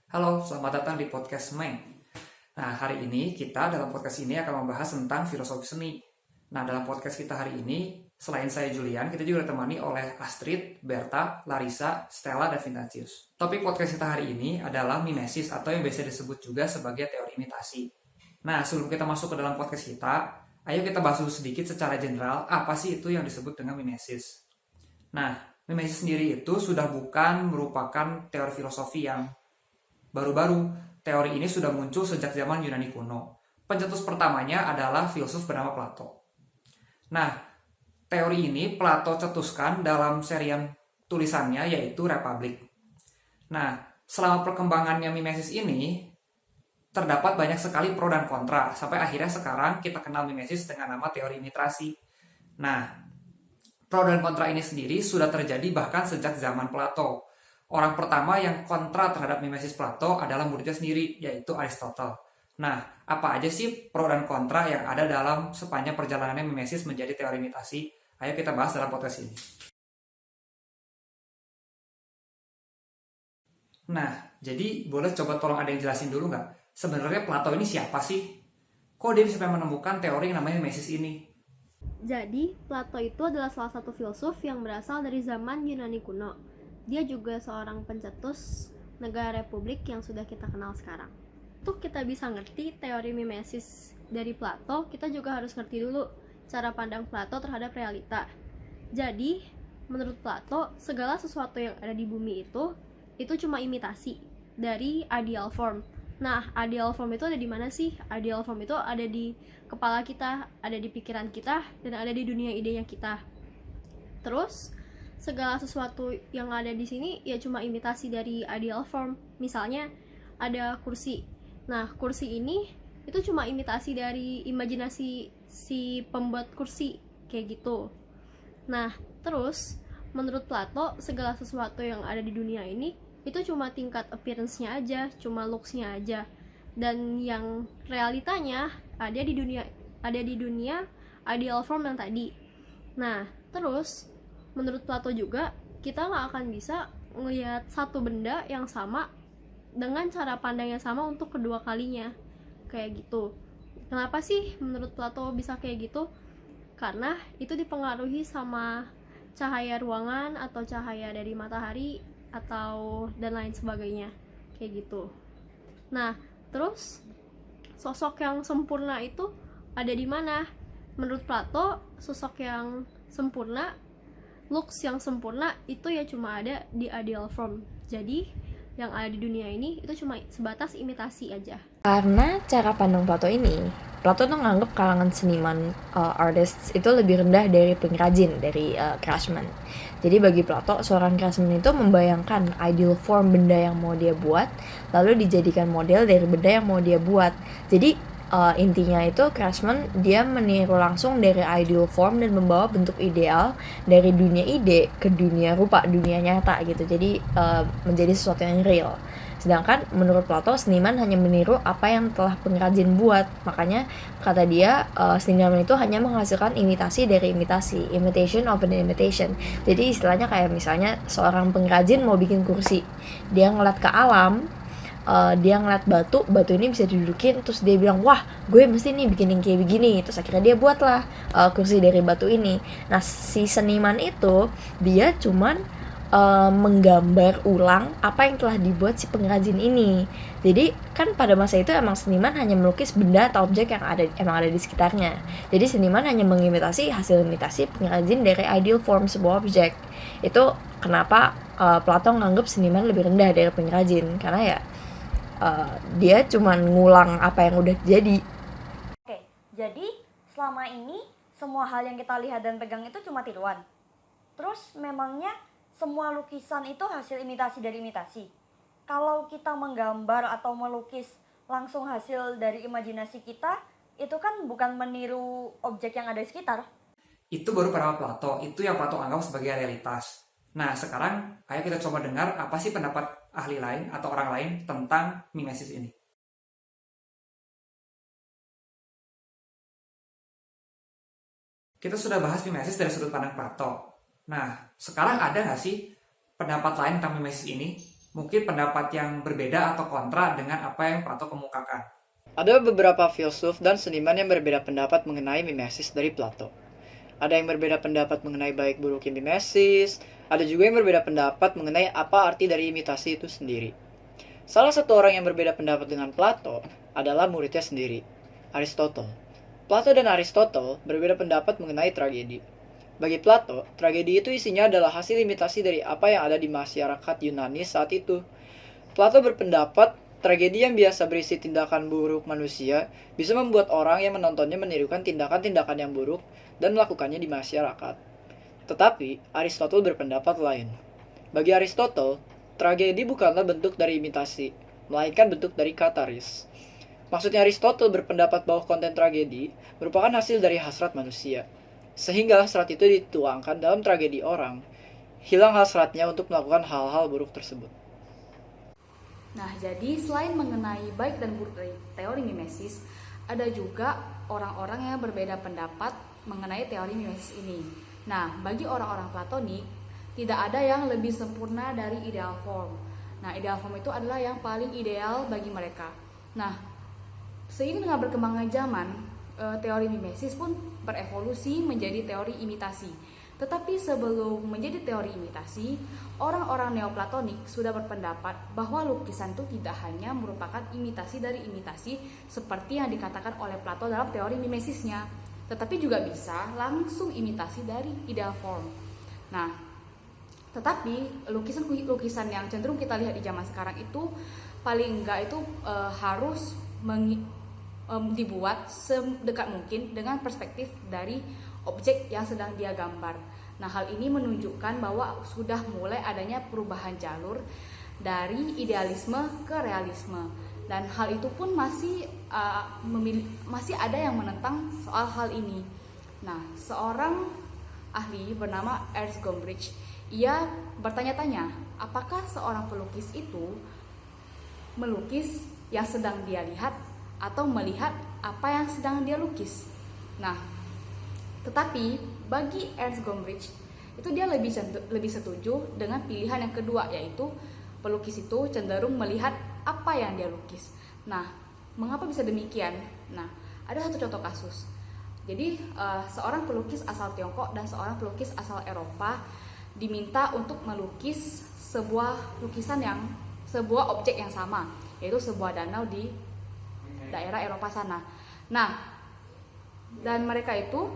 Halo, selamat datang di podcast Meng. Nah, hari ini kita dalam podcast ini akan membahas tentang filosofi seni. Nah, dalam podcast kita hari ini, selain saya Julian, kita juga ditemani oleh Astrid, Berta, Larissa, Stella, dan Vinicius. Topik podcast kita hari ini adalah mimesis atau yang biasa disebut juga sebagai teori imitasi. Nah, sebelum kita masuk ke dalam podcast kita, ayo kita bahas dulu sedikit secara general apa sih itu yang disebut dengan mimesis. Nah, mimesis sendiri itu sudah bukan merupakan teori filosofi yang baru-baru. Teori ini sudah muncul sejak zaman Yunani kuno. Pencetus pertamanya adalah filsuf bernama Plato. Nah, teori ini Plato cetuskan dalam serian tulisannya yaitu Republik. Nah, selama perkembangannya mimesis ini, terdapat banyak sekali pro dan kontra, sampai akhirnya sekarang kita kenal mimesis dengan nama teori imitasi. Nah, pro dan kontra ini sendiri sudah terjadi bahkan sejak zaman Plato. Orang pertama yang kontra terhadap mimesis Plato adalah muridnya sendiri, yaitu Aristotle. Nah, apa aja sih pro dan kontra yang ada dalam sepanjang perjalanannya mimesis menjadi teori imitasi? Ayo kita bahas dalam podcast ini. Nah, jadi boleh coba tolong ada yang jelasin dulu nggak? Sebenarnya Plato ini siapa sih? Kok dia bisa menemukan teori yang namanya mimesis ini? Jadi, Plato itu adalah salah satu filsuf yang berasal dari zaman Yunani kuno. Dia juga seorang pencetus negara republik yang sudah kita kenal sekarang. Untuk kita bisa ngerti teori mimesis dari Plato, kita juga harus ngerti dulu cara pandang Plato terhadap realita. Jadi, menurut Plato, segala sesuatu yang ada di bumi itu cuma imitasi dari ideal form. Nah, ideal form itu ada di mana sih? Ideal form itu ada di kepala kita, ada di pikiran kita, dan ada di dunia idenya kita. Terus, segala sesuatu yang ada di sini ya cuma imitasi dari ideal form. Misalnya, ada kursi. Nah, kursi ini itu cuma imitasi dari imajinasi si pembuat kursi, kayak gitu. Nah, terus, menurut Plato, segala sesuatu yang ada di dunia ini itu cuma tingkat appearance-nya aja, cuma looks-nya aja. Dan yang realitanya ada di dunia ideal form yang tadi. Nah, terus menurut Plato juga kita nggak akan bisa ngelihat satu benda yang sama dengan cara pandang yang sama untuk kedua kalinya, kayak gitu. Kenapa sih menurut Plato bisa kayak gitu? Karena itu dipengaruhi sama cahaya ruangan atau cahaya dari matahari atau dan lain sebagainya, kayak gitu. Nah, terus sosok yang sempurna itu ada di mana? Menurut Plato, sosok yang sempurna, looks yang sempurna itu ya cuma ada di ideal form. Jadi, yang ada di dunia ini itu cuma sebatas imitasi aja. Karena cara pandang Plato ini, Plato tuh nganggep kalangan seniman artists itu lebih rendah dari pengrajin, dari craftsman. Jadi bagi Plato, seorang craftsman itu membayangkan ideal form benda yang mau dia buat, lalu dijadikan model dari benda yang mau dia buat. Jadi intinya itu craftsman dia meniru langsung dari ideal form dan membawa bentuk ideal dari dunia ide ke dunia rupa, dunia nyata gitu. Jadi menjadi sesuatu yang real. Sedangkan menurut Plato, seniman hanya meniru apa yang telah pengrajin buat. Makanya kata dia, seniman itu hanya menghasilkan imitasi dari imitasi, imitation of an imitation. Jadi istilahnya kayak misalnya seorang pengrajin mau bikin kursi, dia ngeliat ke alam, dia ngeliat batu ini bisa didudukin, terus dia bilang, wah gue mesti nih bikin yang kayak begini, terus akhirnya dia buatlah kursi dari batu ini. Nah, si seniman itu dia cuman menggambar ulang apa yang telah dibuat si pengrajin ini. Jadi kan pada masa itu emang seniman hanya melukis benda atau objek yang emang ada di sekitarnya. Jadi seniman hanya mengimitasi hasil imitasi pengrajin dari ideal form sebuah objek. Itu kenapa Plato nganggep seniman lebih rendah dari pengrajin, karena ya dia cuman ngulang apa yang udah jadi. Oke, jadi selama ini semua hal yang kita lihat dan pegang itu cuma tiruan. Terus memangnya semua lukisan itu hasil imitasi dari imitasi. Kalau kita menggambar atau melukis langsung hasil dari imajinasi kita, itu kan bukan meniru objek yang ada di sekitar. Itu baru pada Plato, itu yang Plato anggap sebagai realitas. Nah, sekarang ayo kita coba dengar apa sih pendapat ahli lain atau orang lain tentang mimesis ini. Kita sudah bahas mimesis dari sudut pandang Plato. Nah, sekarang ada nggak sih pendapat lain tentang mimesis ini? mungkin pendapat yang berbeda atau kontra dengan apa yang Plato kemukakan. Ada beberapa filsuf dan seniman yang berbeda pendapat mengenai mimesis dari Plato. Ada yang berbeda pendapat mengenai baik buruknya mimesis, ada juga yang berbeda pendapat mengenai apa arti dari imitasi itu sendiri. Salah satu orang yang berbeda pendapat dengan Plato adalah muridnya sendiri, Aristotle. Plato dan Aristotle berbeda pendapat mengenai tragedi. Bagi Plato, tragedi itu isinya adalah hasil imitasi dari apa yang ada di masyarakat Yunani saat itu. Plato berpendapat tragedi yang biasa berisi tindakan buruk manusia bisa membuat orang yang menontonnya menirukan tindakan-tindakan yang buruk dan melakukannya di masyarakat. Tetapi, Aristotle berpendapat lain. Bagi Aristotle, tragedi bukanlah bentuk dari imitasi, melainkan bentuk dari kataris. Maksudnya Aristotle berpendapat bahwa konten tragedi merupakan hasil dari hasrat manusia. Sehingga hasrat itu dituangkan dalam tragedi orang, hilang hasratnya untuk melakukan hal-hal buruk tersebut. Nah, jadi selain mengenai baik dan buruk dari teori mimesis, ada juga orang-orang yang berbeda pendapat mengenai teori mimesis ini. Nah, bagi orang-orang Platonik, tidak ada yang lebih sempurna dari ideal form. Nah, ideal form itu adalah yang paling ideal bagi mereka. Nah, seiring dengan berkembangnya zaman, teori mimesis pun berevolusi menjadi teori imitasi. Tetapi sebelum menjadi teori imitasi, orang-orang neoplatonik sudah berpendapat bahwa lukisan itu tidak hanya merupakan imitasi dari imitasi seperti yang dikatakan oleh Plato dalam teori mimesisnya, tetapi juga bisa langsung imitasi dari ideal form. Nah, tetapi lukisan-lukisan yang cenderung kita lihat di zaman sekarang itu paling enggak itu harus dibuat sedekat mungkin dengan perspektif dari objek yang sedang dia gambar. Nah, hal ini menunjukkan bahwa sudah mulai adanya perubahan jalur dari idealisme ke realisme, dan hal itu pun masih ada yang menentang soal hal ini. Nah, seorang ahli bernama Ernst Gombrich, ia bertanya-tanya apakah seorang pelukis itu melukis yang sedang dia lihat atau melihat apa yang sedang dia lukis. Nah, tetapi bagi Ernst Gombrich itu dia lebih setuju dengan pilihan yang kedua, yaitu pelukis itu cenderung melihat apa yang dia lukis. Nah, mengapa bisa demikian? Nah, ada satu contoh kasus. Jadi seorang pelukis asal Tiongkok dan seorang pelukis asal Eropa diminta untuk melukis sebuah objek yang sama, yaitu sebuah danau di daerah Eropa sana. Nah, dan mereka itu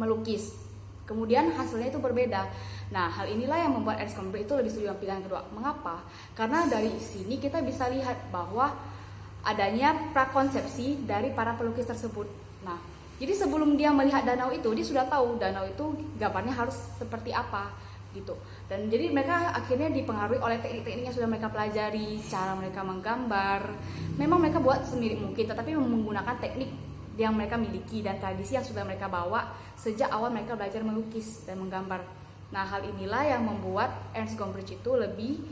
melukis. Kemudian hasilnya itu berbeda. Nah, hal inilah yang membuat Ernst Gombrich itu lebih setuju dengan pilihan kedua. Mengapa? Karena dari sini kita bisa lihat bahwa adanya prakonsepsi dari para pelukis tersebut. Nah, jadi sebelum dia melihat danau itu, dia sudah tahu danau itu gambarnya harus seperti apa gitu. Dan jadi mereka akhirnya dipengaruhi oleh teknik-teknik yang sudah mereka pelajari, cara mereka menggambar. Memang mereka buat semirip mungkin, tetapi menggunakan teknik yang mereka miliki dan tradisi yang sudah mereka bawa sejak awal mereka belajar melukis dan menggambar. Nah, hal inilah yang membuat Ernst Gombrich itu lebih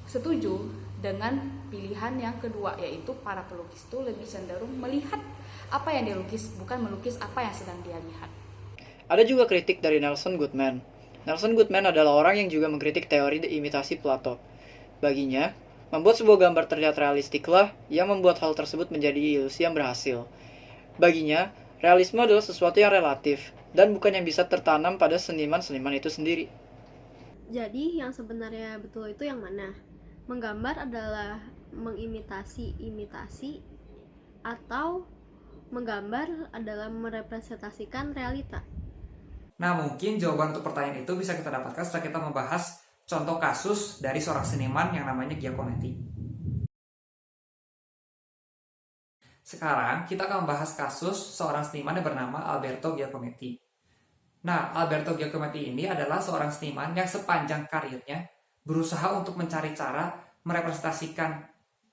setuju dengan pilihan yang kedua, yaitu para pelukis itu lebih cenderung melihat apa yang dia lukis, bukan melukis apa yang sedang dia lihat. Ada juga kritik dari Nelson Goodman. Nelson Goodman adalah orang yang juga mengkritik teori imitasi Plato. Baginya, membuat sebuah gambar terlihat realistiklah yang membuat hal tersebut menjadi ilusi yang berhasil. Baginya, realisme adalah sesuatu yang relatif dan bukan yang bisa tertanam pada seniman-seniman itu sendiri. Jadi yang sebenarnya betul itu yang mana? Menggambar adalah mengimitasi imitasi, atau menggambar adalah merepresentasikan realita? Nah, mungkin jawaban untuk pertanyaan itu bisa kita dapatkan setelah kita membahas contoh kasus dari seorang seniman yang namanya Giacometti. Sekarang kita akan membahas kasus seorang seniman yang bernama Alberto Giacometti. Nah, Alberto Giacometti ini adalah seorang seniman yang sepanjang karirnya berusaha untuk mencari cara merepresentasikan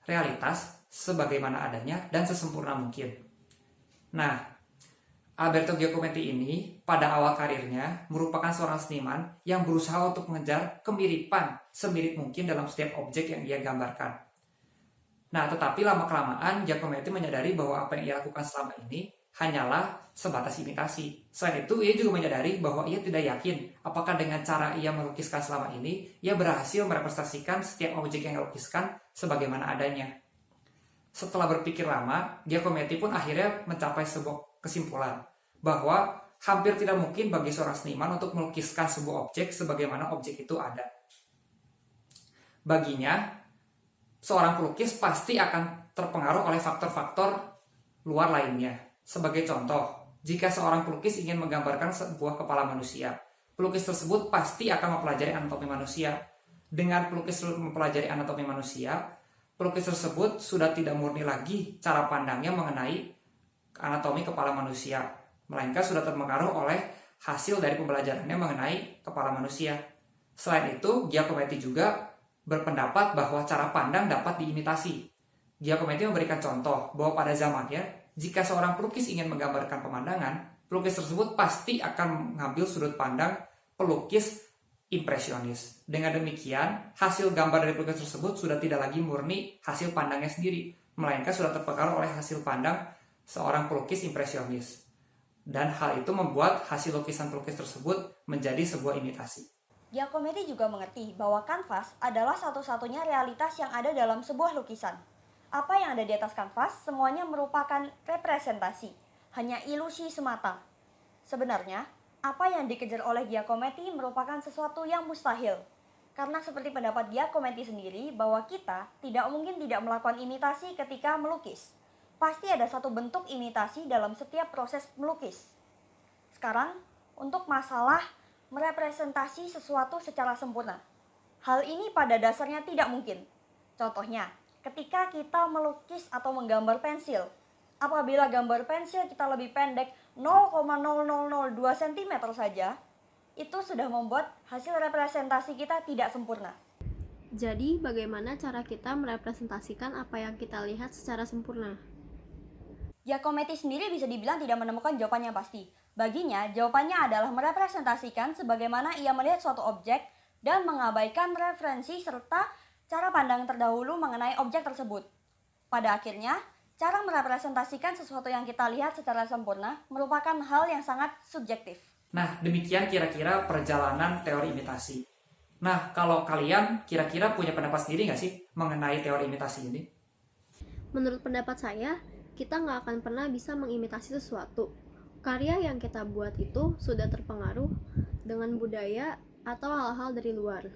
realitas sebagaimana adanya dan sesempurna mungkin. Nah, Alberto Giacometti ini pada awal karirnya merupakan seorang seniman yang berusaha untuk mengejar kemiripan semirip mungkin dalam setiap objek yang ia gambarkan. Nah, tetapi lama-kelamaan Giacometti menyadari bahwa apa yang ia lakukan selama ini hanyalah sebatas imitasi. Selain itu, ia juga menyadari bahwa ia tidak yakin apakah dengan cara ia melukiskan selama ini, ia berhasil merepresentasikan setiap objek yang ia lukiskan sebagaimana adanya. Setelah berpikir lama, Giacometti pun akhirnya mencapai sebuah kesimpulan bahwa hampir tidak mungkin bagi seorang seniman untuk melukiskan sebuah objek sebagaimana objek itu ada. Baginya, seorang pelukis pasti akan terpengaruh oleh faktor-faktor luar lainnya. Sebagai contoh, jika seorang pelukis ingin menggambarkan sebuah kepala manusia, pelukis tersebut pasti akan mempelajari anatomi manusia. Dengan pelukis mempelajari anatomi manusia, pelukis tersebut sudah tidak murni lagi cara pandangnya mengenai anatomi kepala manusia, melainkan sudah terpengaruh oleh hasil dari pembelajarannya mengenai kepala manusia. Selain itu, Giacometti juga berpendapat bahwa cara pandang dapat diimitasi. Giacometti memberikan contoh bahwa pada zamannya, jika seorang pelukis ingin menggambarkan pemandangan, pelukis tersebut pasti akan mengambil sudut pandang pelukis impresionis. Dengan demikian, hasil gambar dari pelukis tersebut sudah tidak lagi murni hasil pandangnya sendiri, melainkan sudah terpengaruh oleh hasil pandang seorang pelukis impresionis. Dan hal itu membuat hasil lukisan pelukis tersebut menjadi sebuah imitasi. Giacometti juga mengerti bahwa kanvas adalah satu-satunya realitas yang ada dalam sebuah lukisan. Apa yang ada di atas kanvas semuanya merupakan representasi, hanya ilusi semata. Sebenarnya, apa yang dikejar oleh Giacometti merupakan sesuatu yang mustahil. Karena seperti pendapat Giacometti sendiri bahwa kita tidak mungkin tidak melakukan imitasi ketika melukis. Pasti ada satu bentuk imitasi dalam setiap proses melukis. Sekarang, untuk masalah merepresentasi sesuatu secara sempurna. Hal ini pada dasarnya tidak mungkin. Contohnya, ketika kita melukis atau menggambar pensil, apabila gambar pensil kita lebih pendek 0,0002 cm saja, itu sudah membuat hasil representasi kita tidak sempurna. Jadi, bagaimana cara kita merepresentasikan apa yang kita lihat secara sempurna? Giacometti sendiri bisa dibilang tidak menemukan jawabannya pasti. Baginya, jawabannya adalah merepresentasikan sebagaimana ia melihat suatu objek dan mengabaikan referensi serta cara pandang terdahulu mengenai objek tersebut. Pada akhirnya, cara merepresentasikan sesuatu yang kita lihat secara sempurna merupakan hal yang sangat subjektif. Nah, demikian kira-kira perjalanan teori imitasi. Nah, kalau kalian kira-kira punya pendapat sendiri nggak sih mengenai teori imitasi ini? Menurut pendapat saya, kita nggak akan pernah bisa mengimitasi sesuatu. Karya yang kita buat itu sudah terpengaruh dengan budaya atau hal-hal dari luar.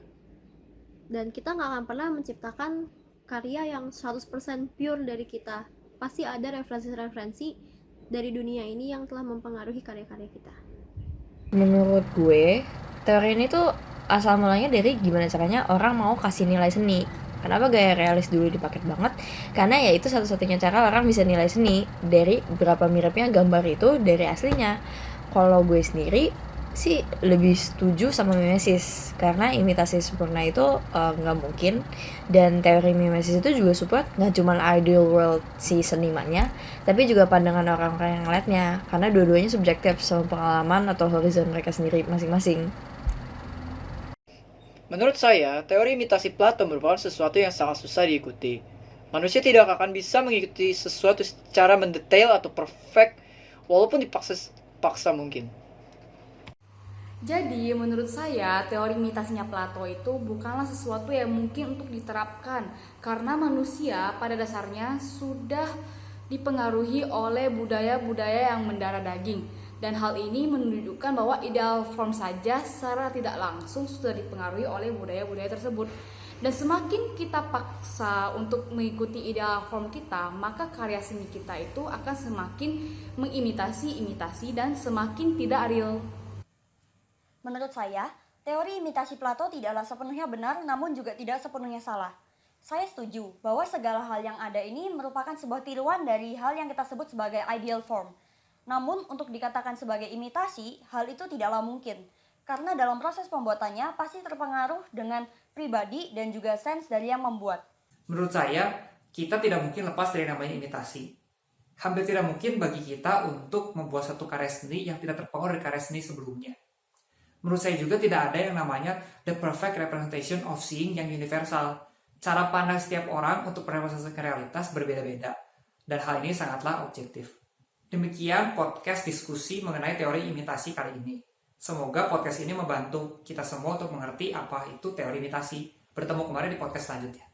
Dan kita nggak akan pernah menciptakan karya yang 100% pure dari kita. Pasti ada referensi-referensi dari dunia ini yang telah mempengaruhi karya-karya kita. Menurut gue, teori ini tuh asal mulanya dari gimana caranya orang mau kasih nilai seni. Kenapa gaya realis dulu dipakai banget? Karena ya itu satu-satunya cara orang bisa nilai seni dari berapa miripnya gambar itu dari aslinya. Kalau gue sendiri sih lebih setuju sama mimesis karena imitasi sempurna itu nggak mungkin, dan teori mimesis itu juga support nggak cuma ideal world si senimannya tapi juga pandangan orang-orang yang ngeliatnya, karena dua-duanya subjektif sama pengalaman atau horizon mereka sendiri masing-masing. Menurut saya, teori imitasi Plato merupakan sesuatu yang sangat susah diikuti. Manusia tidak akan bisa mengikuti sesuatu secara mendetail atau perfect walaupun dipaksa mungkin. Jadi, menurut saya, teori imitasinya Plato itu bukanlah sesuatu yang mungkin untuk diterapkan karena manusia pada dasarnya sudah dipengaruhi oleh budaya-budaya yang mendarah daging. Dan hal ini menunjukkan bahwa ideal form saja secara tidak langsung sudah dipengaruhi oleh budaya-budaya tersebut. Dan semakin kita paksa untuk mengikuti ideal form kita, maka karya seni kita itu akan semakin mengimitasi dan semakin tidak real. Menurut saya, teori imitasi Plato tidaklah sepenuhnya benar namun juga tidak sepenuhnya salah. Saya setuju bahwa segala hal yang ada ini merupakan sebuah tiruan dari hal yang kita sebut sebagai ideal form. Namun untuk dikatakan sebagai imitasi, hal itu tidaklah mungkin. Karena dalam proses pembuatannya pasti terpengaruh dengan pribadi dan juga sense dari yang membuat. Menurut saya, kita tidak mungkin lepas dari namanya imitasi. Hampir tidak mungkin bagi kita untuk membuat satu karya seni yang tidak terpengaruh dari karya seni sebelumnya. Menurut saya juga tidak ada yang namanya the perfect representation of seeing yang universal. Cara pandang setiap orang untuk merepresentasikan realitas berbeda-beda. Dan hal ini sangatlah objektif. Demikian podcast diskusi mengenai teori imitasi kali ini. Semoga podcast ini membantu kita semua untuk mengerti apa itu teori imitasi. Bertemu kembali di podcast selanjutnya.